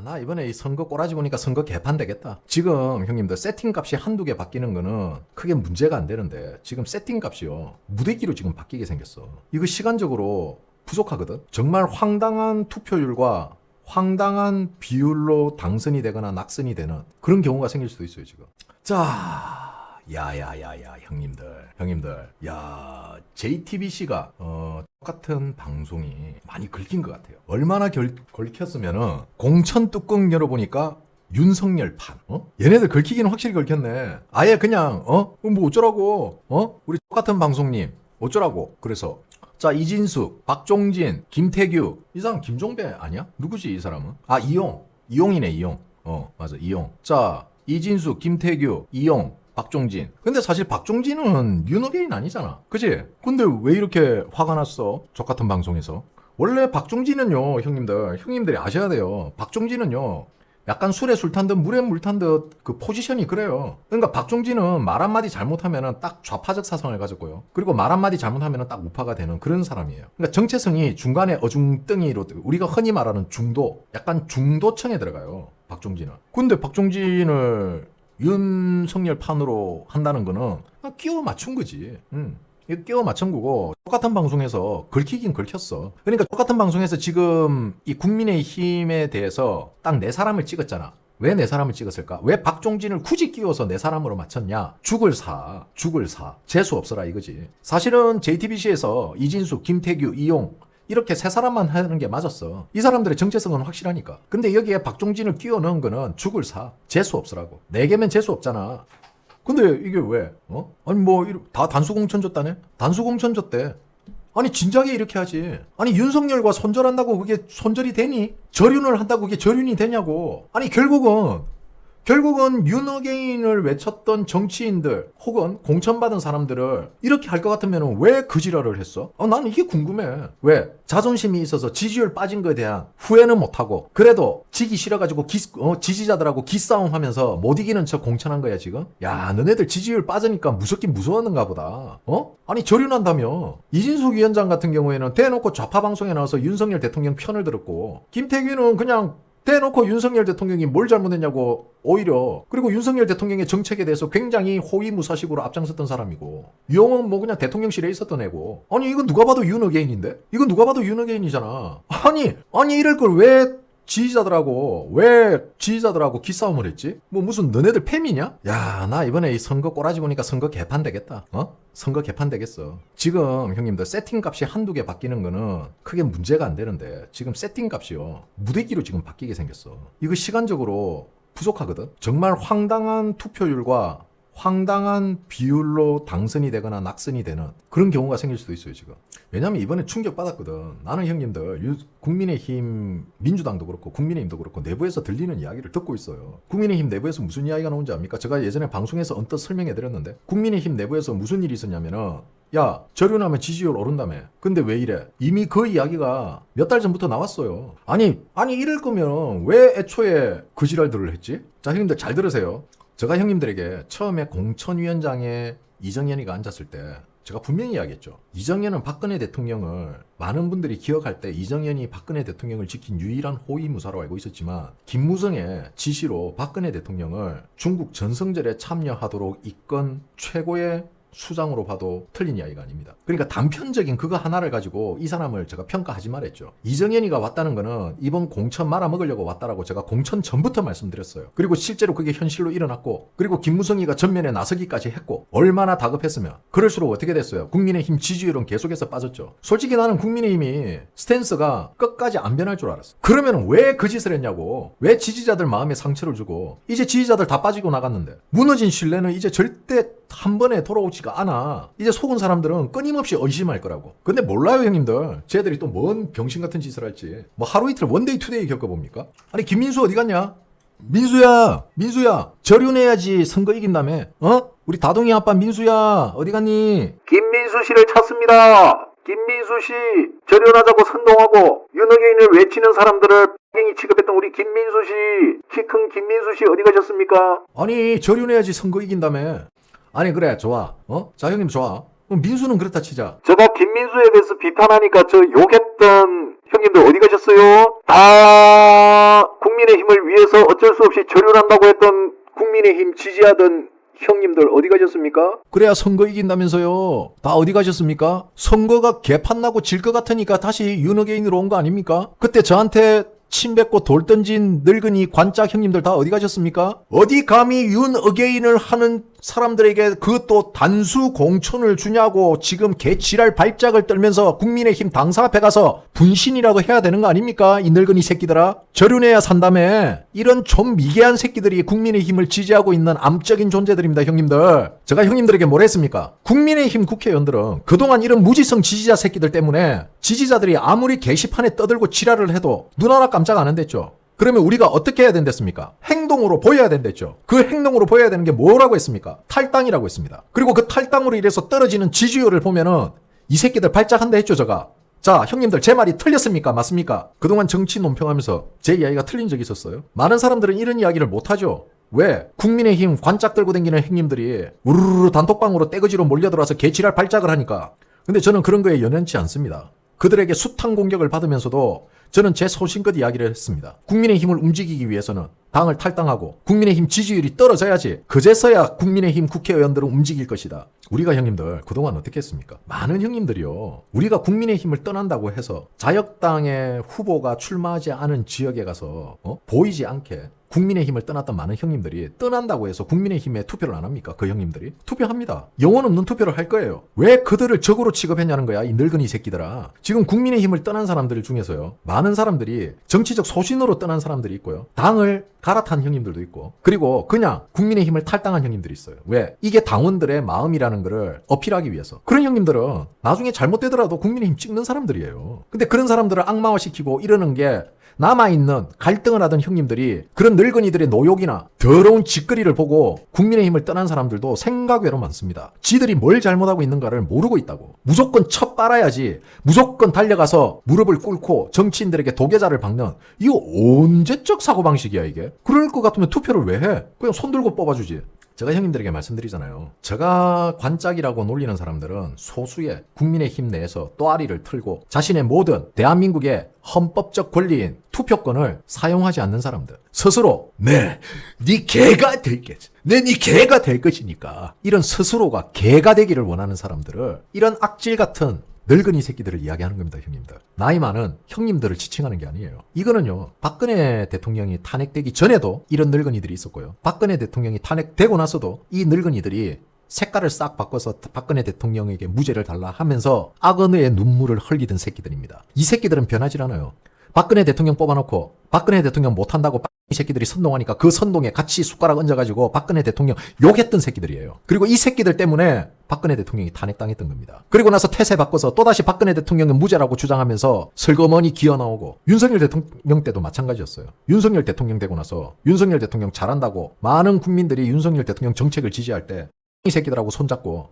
나 이번에 이 선거 꼬라지 보니까 선거 개판 되겠다. 지금 형님들 세팅값이 한두 개 바뀌는 거는 크게 문제가 안 되는데 지금 세팅값이요. 무대기로 지금 바뀌게 생겼어. 이거 시간적으로 부족하거든. 정말 황당한 투표율과 황당한 비율로 당선이 되거나 낙선이 되는 그런 경우가 생길 수도 있어요, 지금. 자, 야야야야 형님들 야 JTBC가 똑같은 방송이 많이 긁힌 것 같아요. 얼마나 걸켰으면은 공천 뚜껑 열어보니까 윤석열판. 얘네들 긁히기는 확실히 긁혔네. 아예 그냥 뭐 어쩌라고 우리 똑같은 방송님 어쩌라고. 그래서 자, 이진숙, 박종진, 김태규. 이 사람 김종배 아니야? 누구지 이 사람은? 아, 이용이네. 이용. 맞아, 이용. 자, 이진숙, 김태규, 이용, 박종진. 근데 사실 박종진은 윤어게인 아니잖아. 그치? 근데 왜 이렇게 화가 났어? 족같은 방송에서. 원래 박종진은요, 형님들이 아셔야 돼요. 박종진은요, 약간 술에 술 탄 듯 물에 물 탄 듯 그 포지션이 그래요. 그러니까 박종진은 말 한마디 잘못하면은 딱 좌파적 사상을 가졌고요. 그리고 말 한마디 잘못하면은 딱 우파가 되는 그런 사람이에요. 그러니까 정체성이 중간에 어중덩이로, 우리가 흔히 말하는 중도, 약간 중도층에 들어가요. 박종진은. 근데 박종진을 윤석열 판으로 한다는 거는 끼워 맞춘 거지. 이거 끼워 맞춘 거고, 똑같은 방송에서 긁히긴 긁혔어. 그러니까 똑같은 방송에서 지금 이 국민의힘에 대해서 딱 네 사람을 찍었잖아. 왜 네 사람을 찍었을까? 왜 박종진을 굳이 끼워서 네 사람으로 맞췄냐? 죽을 사. 재수 없어라 이거지. 사실은 JTBC에서 이진숙, 김태규, 이용 이렇게 세 사람만 하는 게 맞았어. 이 사람들의 정체성은 확실하니까. 근데 여기에 박종진을 끼워 넣은 거는 죽을 사. 재수 없으라고. 네 개면 재수 없잖아. 근데 이게 왜? 아니 다 단수공천 줬다네? 단수공천 줬대. 아니 진작에 이렇게 하지. 아니 윤석열과 손절한다고 그게 손절이 되니? 절윤을 한다고 그게 절윤이 되냐고. 아니 결국은 윤어게인을 외쳤던 정치인들 혹은 공천받은 사람들을 이렇게 할 것 같으면 왜 그 지랄을 했어? 나는 이게 궁금해. 왜? 자존심이 있어서 지지율 빠진 거에 대한 후회는 못하고 그래도 지기 싫어가지고 지지자들하고 기싸움 하면서 못 이기는 척 공천한 거야 지금? 야 너네들 지지율 빠지니까 무섭긴 무서웠는가 보다. 아니 절윤한다며. 이진숙 위원장 같은 경우에는 대놓고 좌파 방송에 나와서 윤석열 대통령 편을 들었고 김태규는 그냥 대놓고 윤석열 대통령이 뭘 잘못했냐고 오히려 그리고 윤석열 대통령의 정책에 대해서 굉장히 호위무사식으로 앞장섰던 사람이고 이용은 뭐 그냥 대통령실에 있었던 애고 아니 이건 누가 봐도 윤어게인인데? 이건 누가 봐도 윤어게인이잖아. 아니 이럴 걸 왜 지지자들하고 기싸움을 했지? 뭐 무슨 너네들 패미냐? 야 나 이번에 이 선거 꼬라지 보니까 선거 개판 되겠다. 선거 개판 되겠어. 지금 형님들 세팅값이 한두 개 바뀌는 거는 크게 문제가 안 되는데 지금 세팅값이요. 무대기로 지금 바뀌게 생겼어. 이거 시간적으로 부족하거든. 정말 황당한 투표율과 황당한 비율로 당선이 되거나 낙선이 되는 그런 경우가 생길 수도 있어요 지금. 왜냐면 이번에 충격받았거든. 나는 형님들 국민의힘 민주당도 그렇고 국민의힘도 그렇고 내부에서 들리는 이야기를 듣고 있어요. 국민의힘 내부에서 무슨 이야기가 나온지 압니까? 제가 예전에 방송에서 언뜻 설명해드렸는데 국민의힘 내부에서 무슨 일이 있었냐면은 야 절윤하면 지지율 오른다며. 근데 왜 이래? 이미 그 이야기가 몇 달 전부터 나왔어요. 아니 이럴 거면 왜 애초에 그 지랄들을 했지? 자 형님들 잘 들으세요. 제가 형님들에게 처음에 공천위원장에 이정현이가 앉았을 때 제가 분명히 이야기했죠. 이정현은 박근혜 대통령을 많은 분들이 기억할 때 이정현이 박근혜 대통령을 지킨 유일한 호위무사로 알고 있었지만 김무성의 지시로 박근혜 대통령을 중국 전성절에 참여하도록 이끈 최고의 수장으로 봐도 틀린 이야기가 아닙니다. 그러니까 단편적인 그거 하나를 가지고 이 사람을 제가 평가하지 말았죠. 이정현이가 왔다는 거는 이번 공천 말아먹으려고 왔다라고 제가 공천 전부터 말씀드렸어요. 그리고 실제로 그게 현실로 일어났고 그리고 김무성이가 전면에 나서기까지 했고 얼마나 다급했으면 그럴수록 어떻게 됐어요? 국민의힘 지지율은 계속해서 빠졌죠. 솔직히 나는 국민의힘이 스탠스가 끝까지 안 변할 줄 알았어. 그러면 왜 그 짓을 했냐고. 왜 지지자들 마음에 상처를 주고 이제 지지자들 다 빠지고 나갔는데 무너진 신뢰는 이제 절대 한 번에 돌아오지가 않아. 이제 속은 사람들은 끊임없이 의심할 거라고. 근데 몰라요 형님들. 쟤들이 또 뭔 병신 같은 짓을 할지. 뭐 하루 이틀 원데이 투데이 겪어봅니까? 아니 김민수 어디 갔냐? 민수야 절윤해야지 선거 이긴다며. 우리 다동이 아빠 민수야 어디 갔니? 김민수 씨를 찾습니다. 김민수 씨 절연하자고 선동하고 윤어게인을 외치는 사람들을 이 취급했던 우리 김민수 씨, 키 큰 김민수 씨 어디 가셨습니까? 아니 절윤해야지 선거 이긴다며. 아니 그래 좋아. 자 형님 좋아. 그럼 민수는 그렇다 치자. 제가 김민수에 대해서 비판하니까 저 욕했던 형님들 어디 가셨어요? 다 국민의힘을 위해서 어쩔 수 없이 절연한다고 했던 국민의힘 지지하던 형님들 어디 가셨습니까? 그래야 선거 이긴다면서요. 다 어디 가셨습니까? 선거가 개판나고 질 것 같으니까 다시 윤어게인으로 온 거 아닙니까? 그때 저한테 침 뱉고 돌 던진 늙은이 관짝 형님들 다 어디 가셨습니까? 어디 감히 윤어게인을 하는 사람들에게 그것도 단수 공천을 주냐고 지금 개지랄 발작을 떨면서 국민의힘 당사 앞에 가서 분신이라도 해야 되는 거 아닙니까? 이 늙은이 새끼들아. 절윤해야 산다며. 이런 좀 미개한 새끼들이 국민의힘을 지지하고 있는 암적인 존재들입니다, 형님들. 제가 형님들에게 뭘 했습니까? 국민의힘 국회의원들은 그동안 이런 무지성 지지자 새끼들 때문에 지지자들이 아무리 게시판에 떠들고 지랄을 해도 눈 하나 깜짝 안 한댔죠. 그러면 우리가 어떻게 해야 된댔습니까? 행동으로 보여야 된댔죠. 그 행동으로 보여야 되는 게 뭐라고 했습니까? 탈당이라고 했습니다. 그리고 그 탈당으로 인해서 떨어지는 지지율을 보면은 이 새끼들 발작한다 했죠, 제가. 자, 형님들 제 말이 틀렸습니까? 맞습니까? 그동안 정치 논평하면서 제 이야기가 틀린 적이 있었어요? 많은 사람들은 이런 이야기를 못하죠. 왜? 국민의힘 관짝 들고 다니는 형님들이 우르르 단톡방으로 떼거지로 몰려들어와서 개지랄 발작을 하니까. 근데 저는 그런 거에 연연치 않습니다. 그들에게 숱한 공격을 받으면서도 저는 제 소신껏 이야기를 했습니다. 국민의힘을 움직이기 위해서는 당을 탈당하고 국민의힘 지지율이 떨어져야지 그제서야 국민의힘 국회의원들은 움직일 것이다. 우리가 형님들 그동안 어떻게 했습니까? 많은 형님들이요. 우리가 국민의힘을 떠난다고 해서 자역당의 후보가 출마하지 않은 지역에 가서 보이지 않게 국민의힘을 떠났던 많은 형님들이 떠난다고 해서 국민의힘에 투표를 안 합니까? 그 형님들이? 투표합니다. 영혼 없는 투표를 할 거예요. 왜 그들을 적으로 취급했냐는 거야, 이 늙은이 새끼들아. 지금 국민의힘을 떠난 사람들 중에서요, 많은 사람들이 정치적 소신으로 떠난 사람들이 있고요, 당을 갈아탄 형님들도 있고, 그리고 그냥 국민의힘을 탈당한 형님들이 있어요. 왜? 이게 당원들의 마음이라는 거를 어필하기 위해서. 그런 형님들은 나중에 잘못되더라도 국민의힘 찍는 사람들이에요. 근데 그런 사람들을 악마화시키고 이러는 게 남아있는 갈등을 하던 형님들이 그런 늙은이들의 노욕이나 더러운 짓거리를 보고 국민의힘을 떠난 사람들도 생각외로 많습니다. 지들이 뭘 잘못하고 있는가를 모르고 있다고. 무조건 쳐 빨아야지, 무조건 달려가서 무릎을 꿇고 정치인들에게 도계자를 박는, 이거 언제적 사고방식이야 이게? 그럴 것 같으면 투표를 왜 해? 그냥 손 들고 뽑아주지. 제가 형님들에게 말씀드리잖아요. 제가 관짝이라고 놀리는 사람들은 소수의 국민의힘 내에서 또아리를 틀고 자신의 모든 대한민국의 헌법적 권리인 투표권을 사용하지 않는 사람들. 스스로 네 개가 될겠지. 네 개가 될 것이니까. 이런 스스로가 개가 되기를 원하는 사람들을 이런 악질 같은 늙은이 새끼들을 이야기하는 겁니다, 형님들. 나이 많은 형님들을 지칭하는 게 아니에요. 이거는요, 박근혜 대통령이 탄핵되기 전에도 이런 늙은이들이 있었고요. 박근혜 대통령이 탄핵되고 나서도 이 늙은이들이 색깔을 싹 바꿔서 박근혜 대통령에게 무죄를 달라 하면서 악언의 눈물을 흘리던 새끼들입니다. 이 새끼들은 변하질 않아요. 박근혜 대통령 뽑아놓고 박근혜 대통령 못한다고 이 새끼들이 선동하니까 그 선동에 같이 숟가락 얹어가지고 박근혜 대통령 욕했던 새끼들이에요. 그리고 이 새끼들 때문에 박근혜 대통령이 탄핵당했던 겁니다. 그리고 나서 태세 바꿔서 또다시 박근혜 대통령은 무죄라고 주장하면서 슬그머니 기어나오고, 윤석열 대통령 때도 마찬가지였어요. 윤석열 대통령 되고 나서 윤석열 대통령 잘한다고 많은 국민들이 윤석열 대통령 정책을 지지할 때 이 새끼들하고 손잡고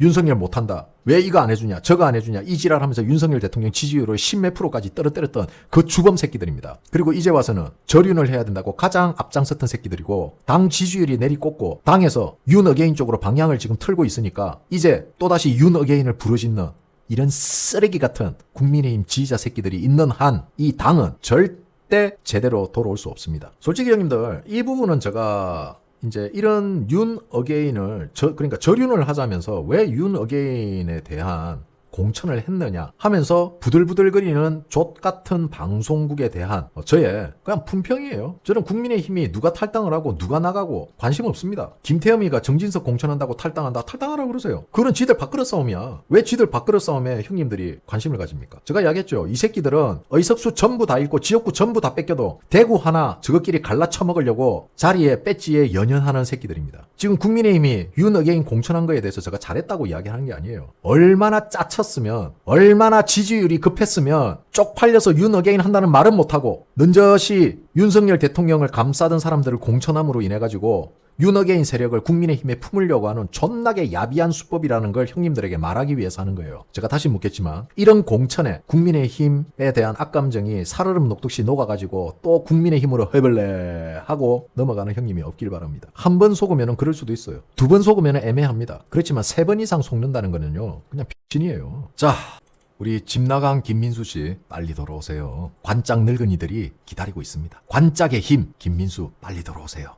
윤석열 못한다, 왜 이거 안 해주냐 저거 안 해주냐 이 지랄하면서 윤석열 대통령 지지율을 10몇 프로까지 떨어뜨렸던 그 주범 새끼들입니다. 그리고 이제 와서는 절윤을 해야 된다고 가장 앞장섰던 새끼들이고, 당 지지율이 내리꽂고 당에서 윤어게인 쪽으로 방향을 지금 틀고 있으니까 이제 또다시 윤어게인을 부르짖는 이런 쓰레기 같은 국민의힘 지지자 새끼들이 있는 한 이 당은 절대 제대로 돌아올 수 없습니다. 솔직히 형님들, 이 부분은 제가 이제 이런 윤 어게인을 그러니까 절윤을 하자면서 왜 윤 어게인에 대한 공천을 했느냐 하면서 부들부들거리는 족같은 방송국에 대한 저의 그냥 품평이에요. 저는 국민의힘이 누가 탈당을 하고 누가 나가고 관심 없습니다. 김태흠이가 정진석 공천한다고 탈당한다, 탈당하라고 그러세요. 그건 지들 밥그릇 싸움이야. 왜 지들 밥그릇 싸움에 형님들이 관심을 가집니까? 제가 이야기했죠. 이 새끼들은 의석수 전부 다 잃고 지역구 전부 다 뺏겨도 대구 하나 저것끼리 갈라쳐먹으려고 자리에 배지에 연연하는 새끼들입니다. 지금 국민의힘이 윤 어게인 공천한 거에 대해서 제가 잘했다고 이야기하는 게 아니에요. 얼마나 짜쳤으면, 얼마나 지지율이 급했으면 쪽팔려서 윤 어게인 한다는 말은 못하고 넌저시 윤석열 대통령을 감싸던 사람들을 공천함으로 인해가지고 윤 어게인 세력을 국민의힘에 품으려고 하는 존나게 야비한 수법이라는 걸 형님들에게 말하기 위해서 하는 거예요. 제가 다시 묻겠지만 이런 공천에 국민의힘에 대한 악감정이 살얼음 녹듯이 녹아가지고 또 국민의힘으로 해볼래 하고 넘어가는 형님이 없길 바랍니다. 한 번 속으면 그럴 수도 있어요. 두 번 속으면 애매합니다. 그렇지만 세 번 이상 속는다는 거는요, 그냥 빙신이에요. 자, 우리 집 나간 김민수 씨 빨리 돌아오세요. 관짝 늙은이들이 기다리고 있습니다. 관짝의 힘 김민수 빨리 돌아오세요.